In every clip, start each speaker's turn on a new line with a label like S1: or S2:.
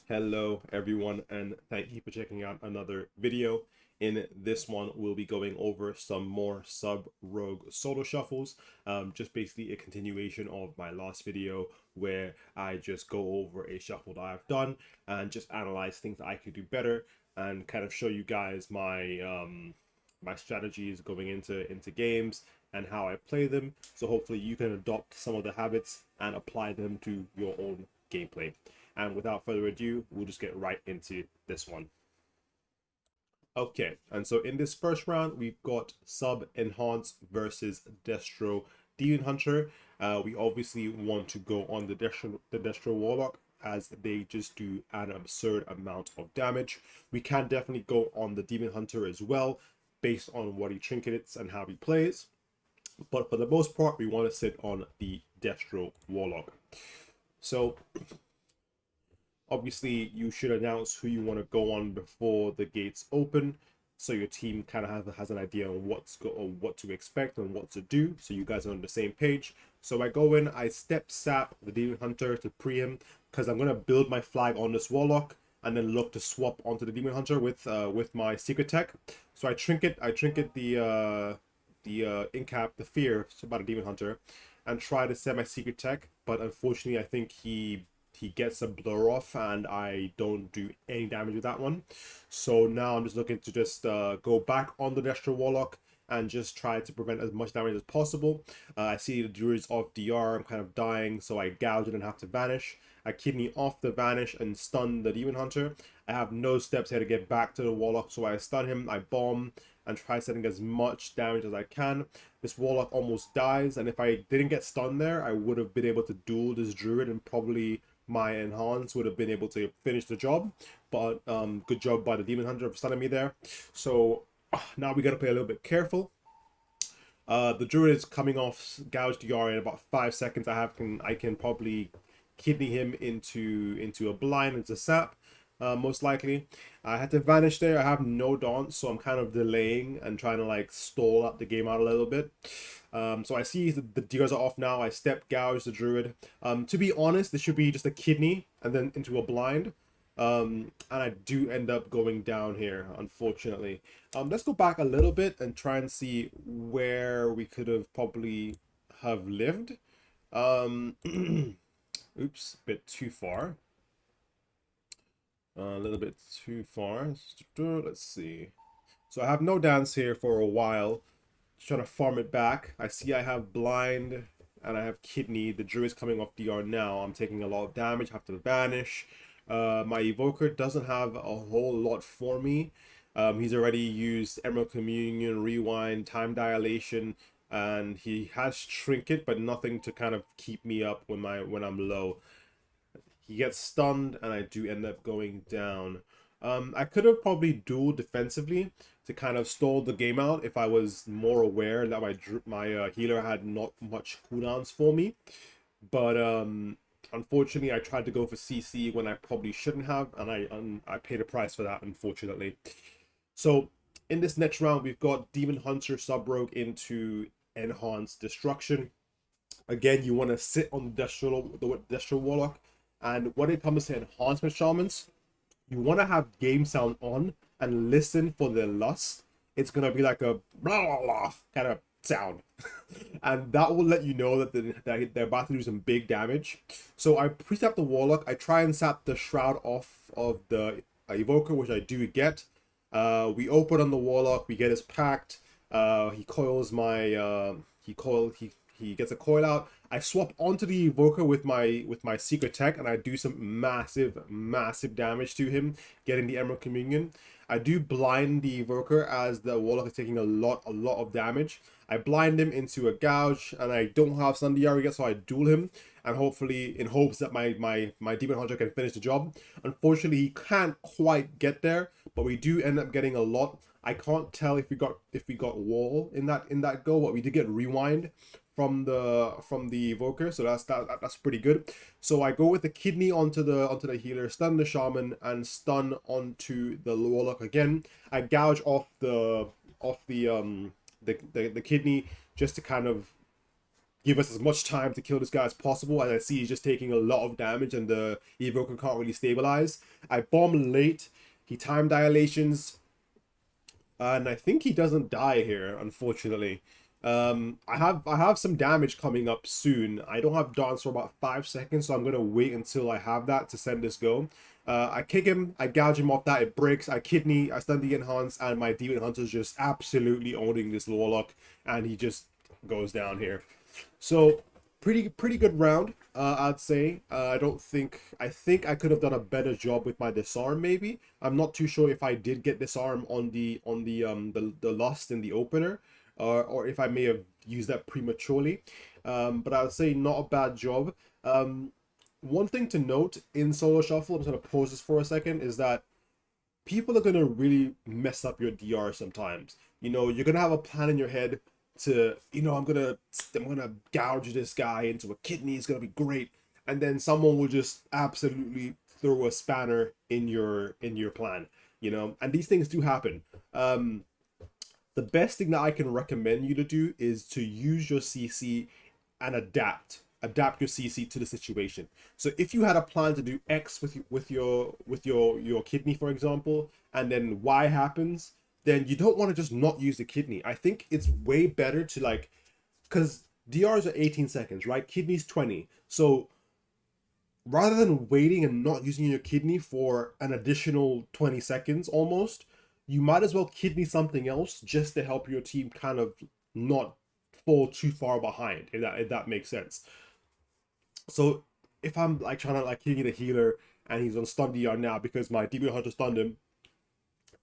S1: Hello everyone, and thank you for checking out another video. In this one, we'll be going over some more sub-rogue solo shuffles. Just basically a continuation of my last video where I just go over a shuffle that I've done and just analyze things that I could do better and kind of show you guys my strategies going into games and how I play them. So hopefully you can adopt some of the habits and apply them to your own gameplay. And without further ado, we'll just get right into this one. Okay, and so in this first round, we've got Sub Enhance versus Destro Demon Hunter. We obviously want to go on the Destro Warlock as they just do an absurd amount of damage. We can definitely go on the Demon Hunter as well, based on what he trinkets and how he plays. But for the most part, we want to sit on the Destro Warlock. So obviously you should announce who you want to go on before the gates open, so your team kind of has an idea on what to expect and what to do, so you guys are on the same page. So I go in, I step sap the Demon Hunter to pre him because I'm going to build my flag on this Warlock and then look to swap onto the Demon Hunter with my secret tech. So I trinket the incap, the fear about a Demon Hunter, and try to set my secret tech, but unfortunately I think he gets a blur off and I don't do any damage with that one. So now I'm just looking to just go back on the Destro Warlock and just try to prevent as much damage as possible. I see the Druids off DR, I'm kind of dying, so I gouge it and have to vanish. I kidney off the vanish and stun the Demon Hunter. I have no steps here to get back to the Warlock, so I stun him, I bomb, and try setting as much damage as I can. This Warlock almost dies, and if I didn't get stunned there, I would have been able to duel this Druid and probably my enhance would have been able to finish the job. But good job by the Demon Hunter for stunning me there. So now we gotta play a little bit careful. The Druid is coming off Gouge DR in about 5 seconds. I can probably kidney him into a blind, into sap. Most likely. I had to vanish there. I have no dance, so I'm kind of delaying and trying to like stall up the game out a little bit. So I see the deers are off now. I step gouge the Druid. To be honest, this should be just a kidney and then into a blind. And I do end up going down here, unfortunately. Let's go back a little bit and try and see where we could have probably have lived. Oops, a bit too far. A little bit too far. Let's see. So I have no dance here for a while. Just trying to farm it back. I see I have blind and I have kidney. The Druid's coming off DR now. I'm taking a lot of damage. Have to vanish. My evoker doesn't have a whole lot for me. He's already used Emerald Communion, Rewind, Time Dilation, and he has Trinket, but nothing to kind of keep me up when I'm low. He gets stunned, and I do end up going down. I could have probably dueled defensively to kind of stall the game out if I was more aware that my healer had not much cooldowns for me. But unfortunately, I tried to go for CC when I probably shouldn't have, and I paid a price for that, unfortunately. So in this next round, we've got Demon Hunter Sub-Rogue into Enhanced Destruction. Again, you want to sit on the Destro Warlock. And when it comes to enhancement shamans, you want to have game sound on and listen for their lust. It's going to be like a blah, blah, blah kind of sound. And that will let you know that they're about to do some big damage. So I pre-sap the Warlock. I try and sap the Shroud off of the Evoker, which I do get. We open on the Warlock. We get his pact. He coils my... he gets a coil out. I swap onto the evoker with my secret tech, and I do some massive damage to him, getting the Emerald Communion. I do blind the evoker as the Warlock is taking a lot of damage. I blind him into a gouge, and I don't have Sun DR yet, so I duel him, and hopefully in hopes that my Demon Hunter can finish the job. Unfortunately, he can't quite get there, but we do end up getting a lot. I can't tell if we got wall in that go, but we did get rewind from the evoker, so that's pretty good. So I go with the kidney onto the healer, stun the shaman, and stun onto the warlock again. I gouge off the kidney just to kind of give us as much time to kill this guy as possible. As I see, he's just taking a lot of damage and the evoker can't really stabilize. I bomb late. He time dilations. And I think he doesn't die here, unfortunately. I have some damage coming up soon. I don't have dance for about 5 seconds, so I'm gonna wait until I have that to send this go. I kick him, I gouge him off that, it breaks, I kidney, I stun the enhance, and my demon hunter's just absolutely owning this warlock, and he just goes down here. So pretty good round, I'd say. I think I could have done a better job with my disarm. Maybe I'm not too sure if I did get disarm on the lust in the opener, or if I may have used that prematurely. But I would say not a bad job. One thing to note in solo shuffle, I'm just gonna pause this for a second, is that people are gonna really mess up your DR sometimes. You're gonna have a plan in your head to, I'm gonna gouge this guy into a kidney. It's gonna be great, and then someone will just absolutely throw a spanner in your plan. And these things do happen. The best thing that I can recommend you to do is to use your CC and adapt your CC to the situation. So if you had a plan to do X with your kidney, for example, and then Y happens, then you don't want to just not use the kidney. I think it's way better to because DRs are 18 seconds, right? Kidney's 20. So rather than waiting and not using your kidney for an additional 20 seconds almost, you might as well kidney something else just to help your team kind of not fall too far behind, if that makes sense. So if I'm trying to kidney the healer and he's on stun DR now because my demon hunter stunned him,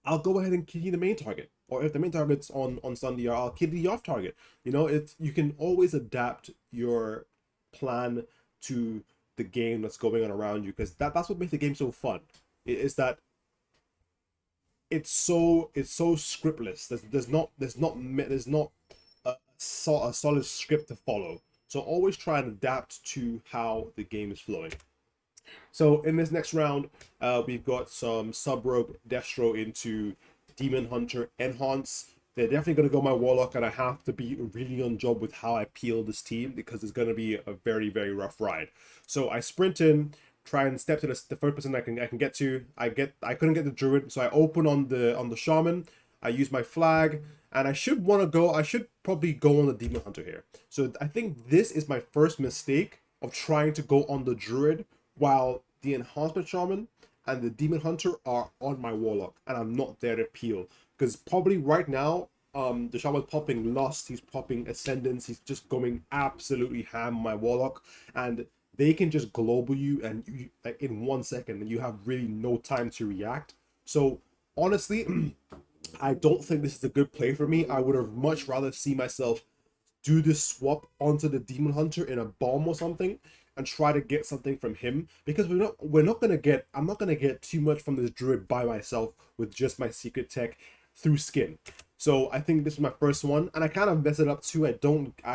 S1: I'll go ahead and kidney the main target. Or if the main target's on stun DR, I'll kidney the off target. You can always adapt your plan to the game that's going on around you, because that's what makes the game so fun. Is that it's so scriptless. There's not a solid script to follow. So always try and adapt to how the game is flowing. So in this next round, we've got some sub-rogue Destro into Demon Hunter Enhance. They're definitely going to go my Warlock, and I have to be really on job with how I peel this team, because it's going to be a very, very rough ride. So I sprint in, try and step to the first person I can get to. I couldn't get the Druid, so I open on the Shaman. I use my flag, and I should probably go on the Demon Hunter here. So I think this is my first mistake of trying to go on the Druid while the Enhancement Shaman and the Demon Hunter are on my Warlock, and I'm not there to peel. Because probably right now, the Shaman's popping Lust, he's popping Ascendance, he's just going absolutely ham on my Warlock, and they can just global you and in 1 second, and you have really no time to react. So honestly, I don't think this is a good play for me. I would have much rather see myself do this swap onto the Demon Hunter in a bomb or something and try to get something from him, because I'm not gonna get too much from this Druid by myself with just my secret tech through skin. So I think this is my first one, and I kind of mess it up too. I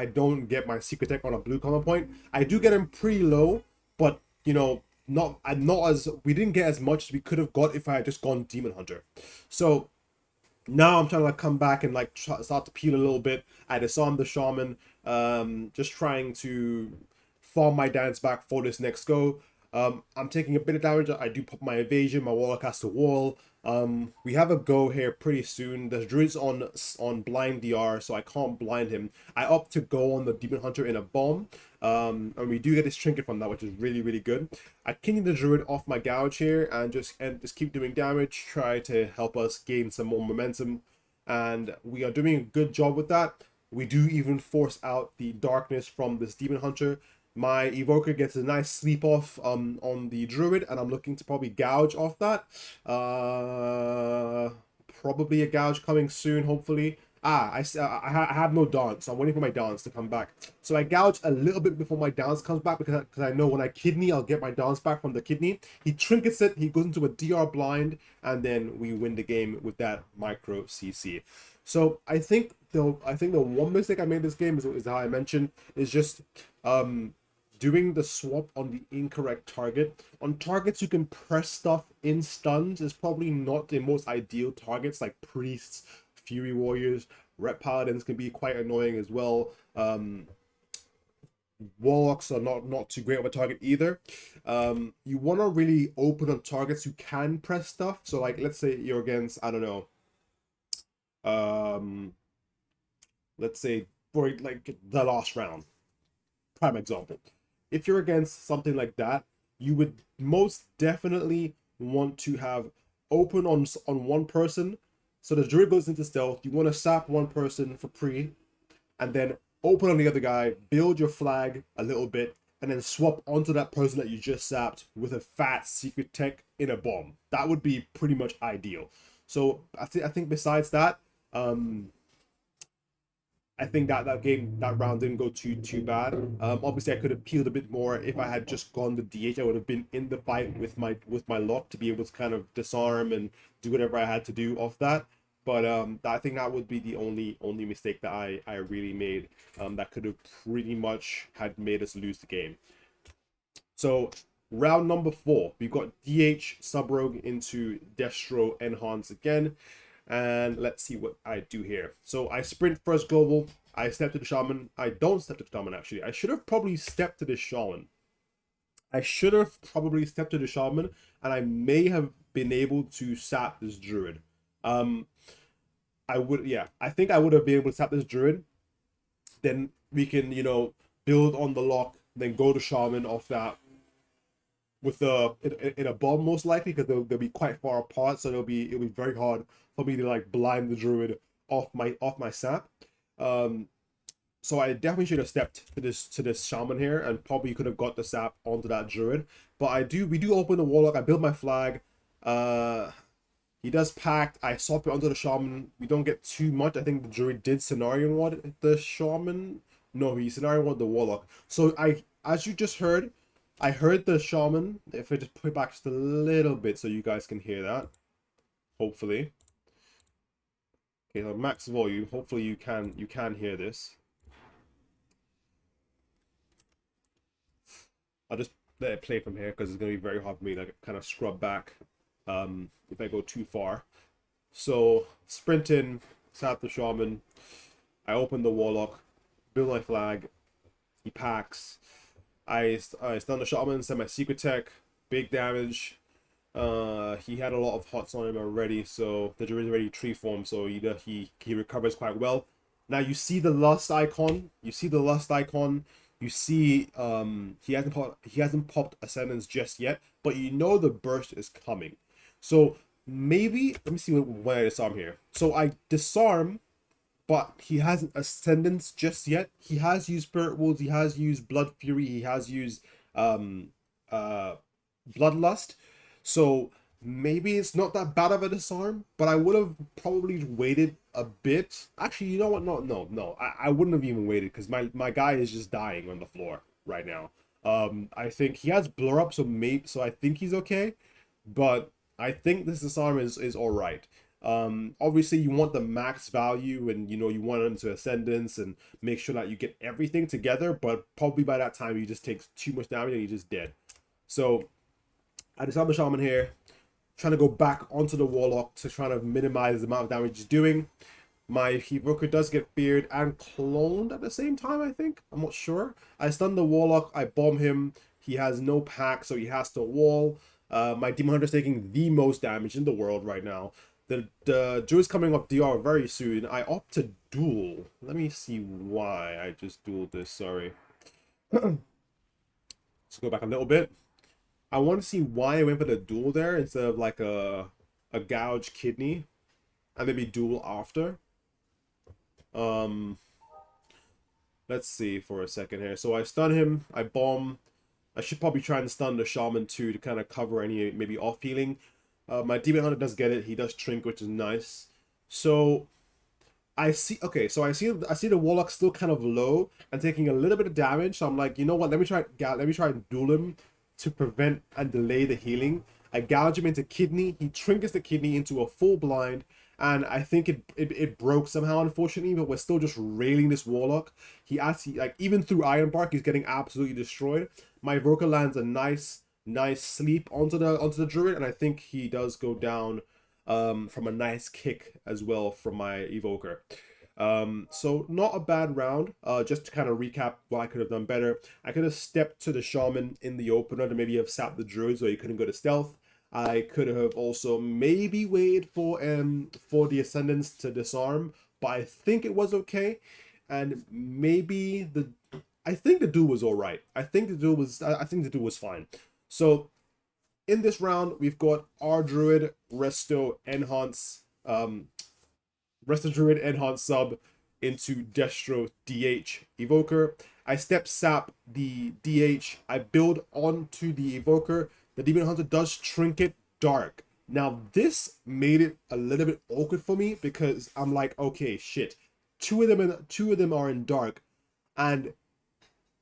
S1: don't get my secret tech on a blue common point. I do get him pretty low, but not as we didn't get as much as we could have got if I had just gone Demon Hunter. So now I'm trying to come back and start to peel a little bit. I disarm the Shaman, just trying to farm my dance back for this next go. I'm taking a bit of damage. I do pop my evasion. My Warlock has to wall. We have a go here pretty soon. The Druid's on blind DR, so I can't blind him. I opt to go on the Demon Hunter in a bomb. And we do get this trinket from that, which is really, really good. I kidney the Druid off my gouge here and just keep doing damage, try to help us gain some more momentum. And we are doing a good job with that. We do even force out the darkness from this Demon Hunter. My Evoker gets a nice sleep off on the Druid, and I'm looking to probably gouge off that. Probably a gouge coming soon, hopefully. I have no dance, so I'm waiting for my dance to come back. So I gouge a little bit before my dance comes back, because I know when I kidney, I'll get my dance back from the kidney. He trinkets it, he goes into a DR blind, and then we win the game with that micro CC. So I think the one mistake I made this game is how I mentioned, is just doing the swap on the incorrect target. On targets you can press stuff in stuns is probably not the most ideal targets, like priests, fury warriors, rep paladins can be quite annoying as well. Warlocks are not too great of a target either. You want to really open on targets who can press stuff. So like, let's say you're against, I don't know, um, let's say for like the last round, prime example. If you're against something like that, you would most definitely want to have open on one person. So the druid goes into stealth. You want to sap one person for pre, and then open on the other guy, build your flag a little bit, and then swap onto that person that you just sapped with a fat secret tech in a bomb. That would be pretty much ideal. So I think besides that, um, I think that round didn't go too bad. Obviously I could have peeled a bit more if I had just gone the DH. I would have been in the fight with my lock to be able to kind of disarm and do whatever I had to do off that. But I think that would be the only mistake that I really made. That could have pretty much had made us lose the game. So round number 4, we've got DH sub rogue into Destro enhance again. And let's see what I do here. So I sprint first global. I step to the shaman. I don't step to the shaman, actually. I should have probably stepped to the shaman. I should have probably stepped to the shaman, and I may have been able to sap this druid. I think I would have been able to sap this druid. Then we can, build on the lock, then go to shaman off that with in a bomb most likely, because they'll be quite far apart, so it'll be very hard for me to like blind the druid off my sap. So I definitely should have stepped to this shaman here, and probably could have got the sap onto that druid. But we do open the warlock. I build my flag. He does pact. I swap it onto the shaman. We don't get too much. I think the druid did scenario one the shaman. No, he scenario one the warlock. So as you just heard, I heard the shaman. If I just put it back just a little bit so you guys can hear that, hopefully. Okay, so max volume. Hopefully you can hear this. I'll just let it play from here because it's gonna be very hard for me to kind of scrub back if I go too far. So sprint in, sap the shaman. I open the warlock, build my flag. He packs. I stun the shaman, send my secret tech, big damage. He had a lot of hots on him already, so the druid is already tree form, so he recovers quite well. Now you see the lust icon. You see the lust icon. You see he hasn't popped ascendance just yet, but you know the burst is coming. So maybe let me see when I disarm here. So I disarm, but he hasn't ascendance just yet. He has used spirit wolves, he has used blood fury, he has used bloodlust. So maybe it's not that bad of a disarm, but I would have probably waited a bit. Actually, you know what? No. I wouldn't have even waited because my guy is just dying on the floor right now. I think he has blur up, so I think he's okay, but I think this disarm is all right. Obviously you want the max value, and you want him to ascendance and make sure that you get everything together, but probably by that time he just takes too much damage and he's just dead. So I disarm the shaman here, trying to go back onto the warlock to try to minimize the amount of damage he's doing. My evoker does get feared and cloned at the same time, I think. I'm not sure. I stun the warlock, I bomb him. He has no pack, so he has to wall. My demon hunter is taking the most damage in the world right now. The Jew is coming off DR very soon. I opt to duel. Let me see why I just dueled this. Sorry. Let's go back a little bit. I want to see why I went for the duel there instead of like a gouge kidney and maybe duel after. Let's see for a second here. So I stun him. I bomb. I should probably try and stun the shaman too to kind of cover any maybe off healing. My demon hunter does get it. He does trink, which is nice. So I see. Okay, so I see the warlock still kind of low and taking a little bit of damage. So I'm like, you know what? Let me try and duel him to prevent and delay the healing. I gouge him into kidney. He trinkets the kidney into a full blind, and I think it broke somehow, unfortunately. But we're still just railing this warlock. He actually, like, even through Iron Bark, he's getting absolutely destroyed. My evoker lands a nice sleep onto the druid, and I think he does go down from a nice kick as well from my evoker. So not a bad round. Just to kind of recap what I could have done better. I could have stepped to the shaman in the opener to maybe have sapped the druid so he couldn't go to stealth. I could have also maybe waited for the ascendants to disarm, but I think it was okay. And maybe I think the dude was all right. I think the dude was fine. So in this round, we've got our druid, Resto, Enhance, Resto Druid, Enhance sub into Destro DH Evoker. I step sap the DH. I build onto the Evoker. The Demon Hunter does Trinket Dark. Now this made it a little bit awkward for me because I'm like, okay, shit. Two of them are in dark, and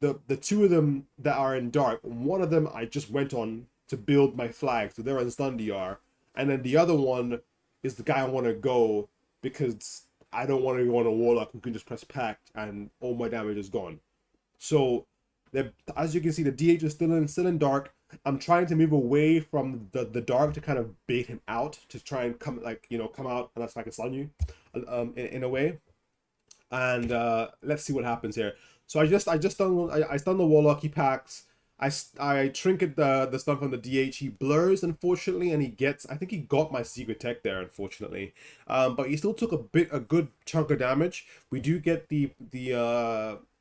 S1: the two of them that are in dark, one of them I just went on to build my flag, so they're on stun DR, and then the other one is the guy I want to go because I don't want to go on a warlock who can just press pact and all my damage is gone. So as you can see, the DH is still in dark. I'm trying to move away from the dark to kind of bait him out to try and come come out and that's like a stun you, in a way. And let's see what happens here. So I stun the warlock. He packs. I trinket the stun from the DH. He blurs, unfortunately, and I think he got my secret tech there, unfortunately. But he still took a good chunk of damage. We do get the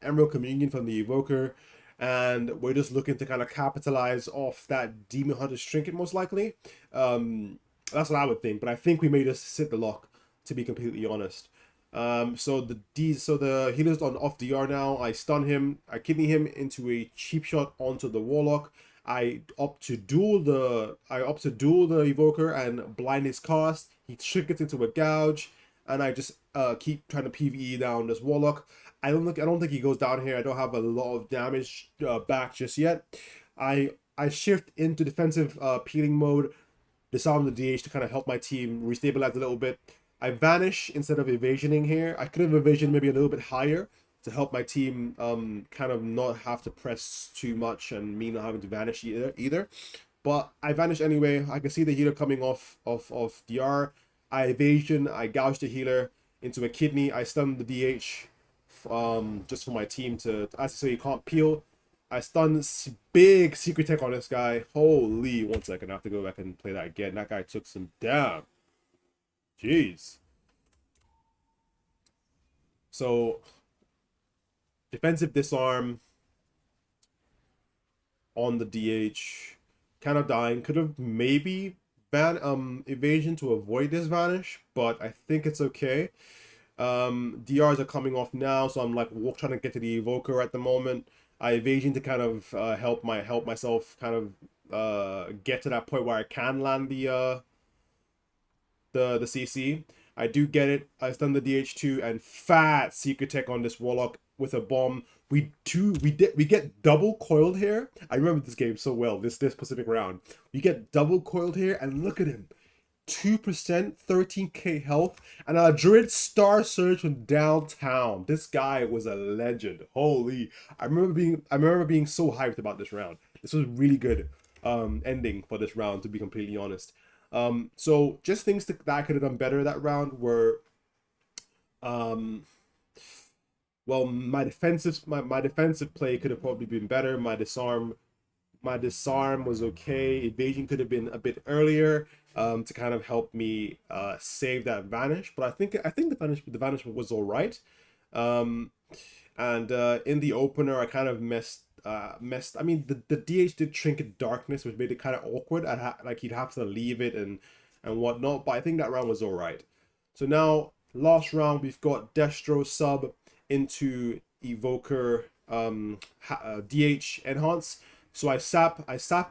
S1: Emerald Communion from the Evoker, and we're just looking to kind of capitalize off that Demon Hunter's trinket, most likely. That's what I would think, but I think we may just sit the lock, to be completely honest. So the healer's on off DR now. I stun him. I kidney him into a cheap shot onto the warlock. I opt to duel the evoker and blind his cast. He triggers into a gouge, and I just keep trying to PvE down this warlock. I don't think he goes down here. I don't have a lot of damage back just yet. I shift into defensive peeling mode, disarm the DH to kind of help my team restabilize a little bit. I vanish instead of evasioning here. I could have evasioned maybe a little bit higher to help my team kind of not have to press too much and me not having to vanish either. But I vanish anyway. I can see the healer coming off DR. I evasion. I gouge the healer into a kidney. I stun the DH just for my team to as I say, you can't peel. I stun big secret tech on this guy. Holy, 1 second. I have to go back and play that again. That guy took some damn. Jeez. So defensive disarm on the DH, kind of dying. Could have maybe evasion to avoid this vanish, but I think it's okay. DRs are coming off now, so I'm like trying to get to the evoker at the moment. I evasion to kind of help myself kind of get to that point where I can land the CC. I do get it. I stun the DH2 and fat secret tech on this warlock with a bomb. We get double coiled here. I remember this game so well. This specific round, we get double coiled here, and look at him, 2%, 13k health, and a druid star surge from downtown. This guy was a legend. Holy! I remember being so hyped about this round. This was really good ending for this round, to be completely honest. So just things that I could have done better that round were, well, my defensive play could have probably been better. My disarm was okay. Evasion could have been a bit earlier, to kind of help me save that vanish. But I think the vanish was all right. And in the opener, I kind of messed. I mean, the DH did Trinket Darkness, which made it kind of awkward. Like he'd have to leave it and whatnot. But I think that round was all right. So now last round, we've got Destro sub into Evoker DH Enhance. So I sap.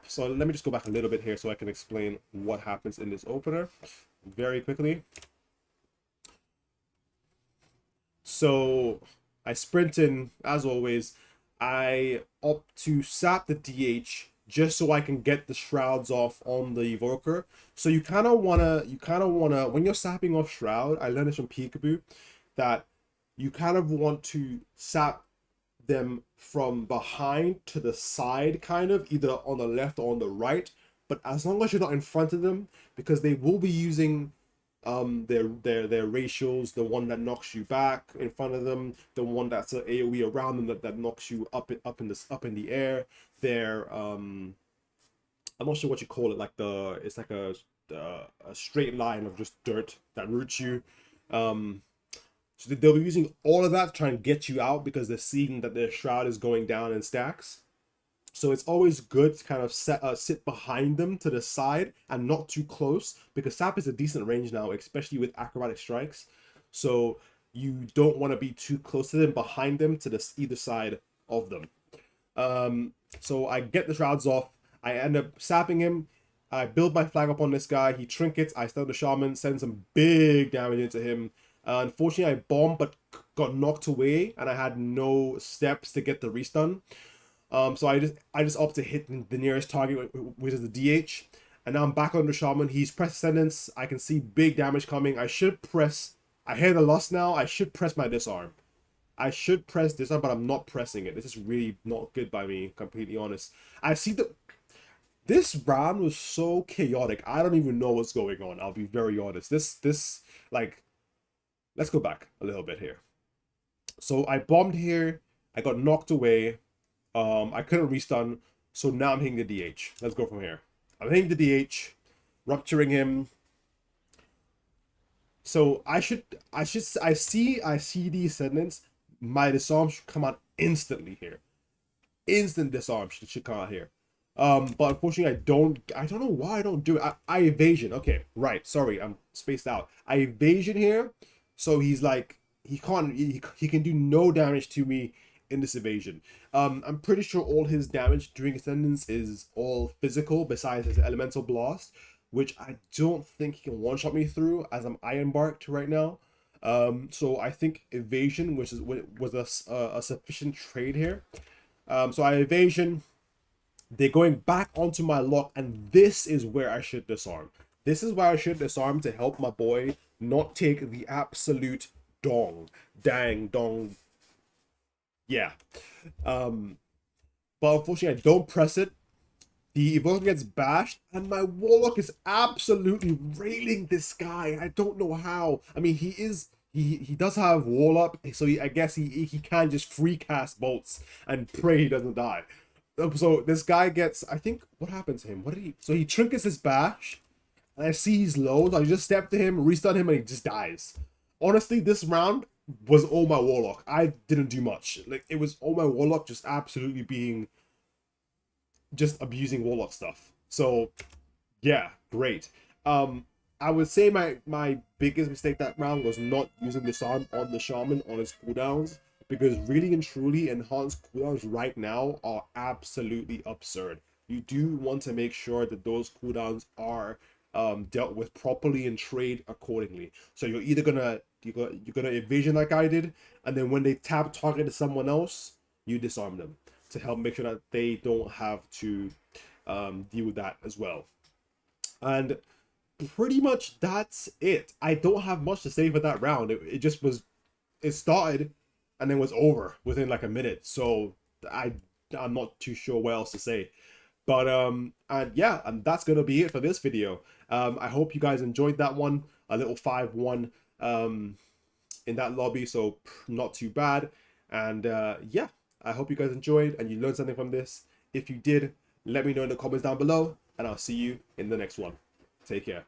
S1: So let me just go back a little bit here so I can explain what happens in this opener very quickly. So I sprint in, as always. I opt to sap the DH just so I can get the shrouds off on the evoker. So you kind of wanna when you're sapping off shroud, I learned this from Peekaboo, that you kind of want to sap them from behind to the side, kind of either on the left or on the right. But as long as you're not in front of them, because they will be using their ratios, the one that knocks you back in front of them, the one that's an AoE around them that knocks you up in the air. Their I'm not sure what you call it, like it's like a straight line of just dirt that roots you. So they'll be using all of that to try and get you out because they're seeing that their shroud is going down in stacks. So it's always good to kind of sit behind them to the side and not too close, because Sap is a decent range now, especially with acrobatic strikes. So you don't want to be too close to them, behind them to the either side of them. So I get the shrouds off. I end up sapping him. I build my flag up on this guy. He trinkets. I stun the shaman, send some big damage into him. Unfortunately, I bombed but got knocked away, and I had no steps to get the restun. So I just opt to hit the nearest target, which is the DH. And now I'm back on the shaman. He's press ascendance. I can see big damage coming. I should press. I hear the loss now. I should press my disarm. I should press disarm, but I'm not pressing it. This is really not good by me, completely honest. I see this round was so chaotic. I don't even know what's going on. I'll be very honest. This like, let's go back a little bit here. So I bombed here. I got knocked away. I couldn't restun. So now I'm hitting the DH. Let's go from here. I'm hitting the DH, rupturing him. So I see the ascendants. My disarm should come out instantly here. Instant disarm should come out here. But unfortunately I don't know why I don't do it. I evasion. Okay, right. Sorry, I'm spaced out. I evasion here. So he's like, he can do no damage to me in this evasion. I'm pretty sure all his damage during ascendance is all physical besides his elemental blast, which I don't think he can one-shot me through, as I'm iron barked right now. So I think evasion was a sufficient trade here. So I evasion. They're going back onto my lock, and this is where I should disarm. This is where I should disarm to help my boy not take the absolute dong. Yeah. But unfortunately I don't press it. The evoker gets bashed, and my warlock is absolutely railing this guy. I don't know how. I mean, he does have wall up, so I guess he can just free cast bolts and pray he doesn't die. So this guy gets, I think, what happened to him? So he trinkets his bash, and I see he's low, so I just step to him, restun him, and he just dies. Honestly, this round was all my warlock. I didn't do much. Like, it was all my warlock just absolutely being, just abusing warlock stuff. So yeah, great. I would say my biggest mistake that round was not using disarm on the shaman on his cooldowns, because really and truly enhanced cooldowns right now are absolutely absurd. You do want to make sure that those cooldowns are dealt with properly and trade accordingly. So you're either gonna evasion like I did, and then when they tap target to someone else, you disarm them to help make sure that they don't have to deal with that as well. And pretty much that's it. I don't have much to say for that round. It just was, it started and then was over within like a minute. So I'm not too sure what else to say. But and yeah, and that's gonna be it for this video. I hope you guys enjoyed that one. A little 5-1 in that lobby, so not too bad. And yeah, I hope you guys enjoyed and you learned something from this. If you did, let me know in the comments down below, and I'll see you in the next one. Take care.